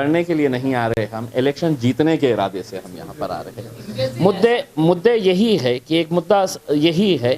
लड़ने के लिए नहीं आ रहे, हम इलेक्शन जीतने के इरादे से हम यहाँ पर आ रहे हैं। मुद्दे यही है कि एक मुद्दा यही है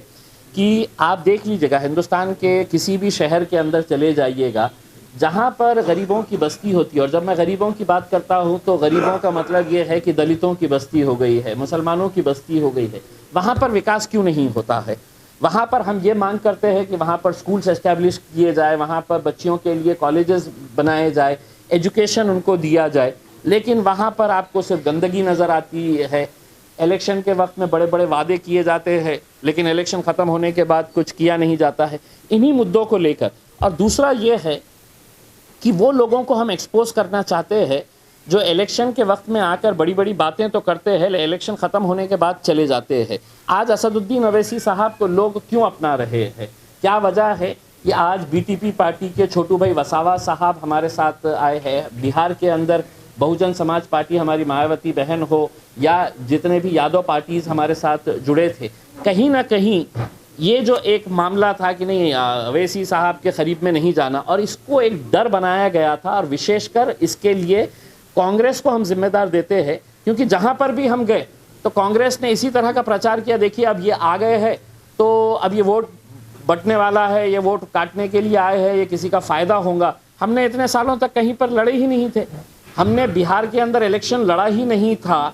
कि आप देख लीजिएगा, हिंदुस्तान के किसी भी शहर के अंदर चले जाइएगा जहाँ पर गरीबों की बस्ती होती है, और जब मैं गरीबों की बात करता हूँ तो गरीबों का मतलब ये है कि दलितों की बस्ती हो गई है, मुसलमानों की बस्ती हो गई है, वहाँ पर विकास क्यों नहीं होता है? वहाँ पर हम ये मांग करते हैं कि वहाँ पर स्कूल्स एस्टैब्लिश किए जाए, वहाँ पर बच्चियों के लिए कॉलेजेस बनाए जाए, एजुकेशन उनको दिया जाए, लेकिन वहाँ पर आपको सिर्फ गंदगी नज़र आती है। इलेक्शन के वक्त में बड़े बड़े वादे किए जाते हैं, लेकिन इलेक्शन ख़त्म होने के बाद कुछ किया नहीं जाता है इन्हीं मुद्दों को लेकर। और दूसरा ये है कि वो लोगों को हम एक्सपोज करना चाहते हैं जो इलेक्शन के वक्त में आकर बड़ी बड़ी बातें तो करते हैं, इलेक्शन ख़त्म होने के बाद चले जाते हैं। आज असदुद्दीन अवैसी साहब को लोग क्यों अपना रहे हैं? क्या वजह है कि आज बीटीपी पार्टी के छोटू भाई वसावा साहब हमारे साथ आए हैं? बिहार के अंदर बहुजन समाज पार्टी, हमारी मायावती बहन हो, या जितने भी यादव पार्टीज़ हमारे साथ जुड़े थे, कहीं ना कहीं ये जो एक मामला था कि नहीं अवैसी साहब के करीब में नहीं जाना, और इसको एक डर बनाया गया था। और विशेषकर इसके लिए कांग्रेस को हम जिम्मेदार देते हैं, क्योंकि जहां पर भी हम गए तो कांग्रेस ने इसी तरह का प्रचार किया, देखिए अब ये आ गए हैं तो अब ये वोट बंटने वाला है, ये वोट काटने के लिए आए हैं, ये किसी का फ़ायदा होगा। हमने इतने सालों तक कहीं पर लड़े ही नहीं थे, हमने बिहार के अंदर इलेक्शन लड़ा ही नहीं था,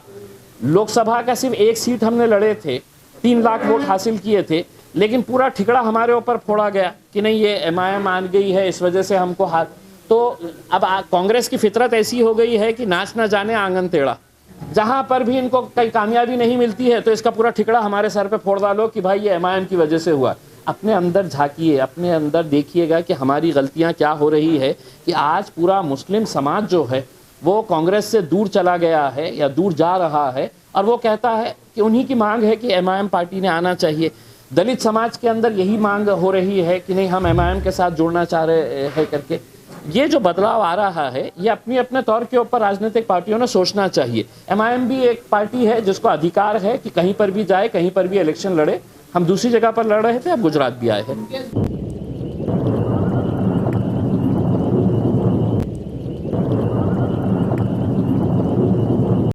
लोकसभा का सिर्फ एक सीट हमने लड़े थे, 3 लाख वोट हासिल किए थे, लेकिन पूरा ठिकड़ा हमारे ऊपर फोड़ा गया कि नहीं ये एमआईएम मान गई है, इस वजह से हमको हार। तो अब कांग्रेस की फितरत ऐसी हो गई है कि नाच ना जाने आंगन टेढ़ा, जहां पर भी इनको कहीं कामयाबी नहीं मिलती है तो इसका पूरा ठिकड़ा हमारे सर पे फोड़ डालो कि भाई ये एमआईएम की वजह से हुआ। अपने अंदर झांकिए, अपने अंदर देखिएगा कि हमारी गलतियां क्या हो रही है कि आज पूरा मुस्लिम समाज जो है वो कांग्रेस से दूर चला गया है या दूर जा रहा है, और वो कहता है कि उन्हीं की मांग है कि एमआईएम पार्टी ने आना चाहिए। दलित समाज के अंदर यही मांग हो रही है कि नहीं हम एमआईएम के साथ जुड़ना चाह रहे हैं करके। ये जो बदलाव आ रहा है ये अपने अपने तौर के ऊपर राजनीतिक पार्टियों ने सोचना चाहिए। एमआईएम भी एक पार्टी है जिसको अधिकार है कि कहीं पर भी जाए, कहीं पर भी इलेक्शन लड़े। हम दूसरी जगह पर लड़ रहे थे, अब गुजरात भी आए हैं।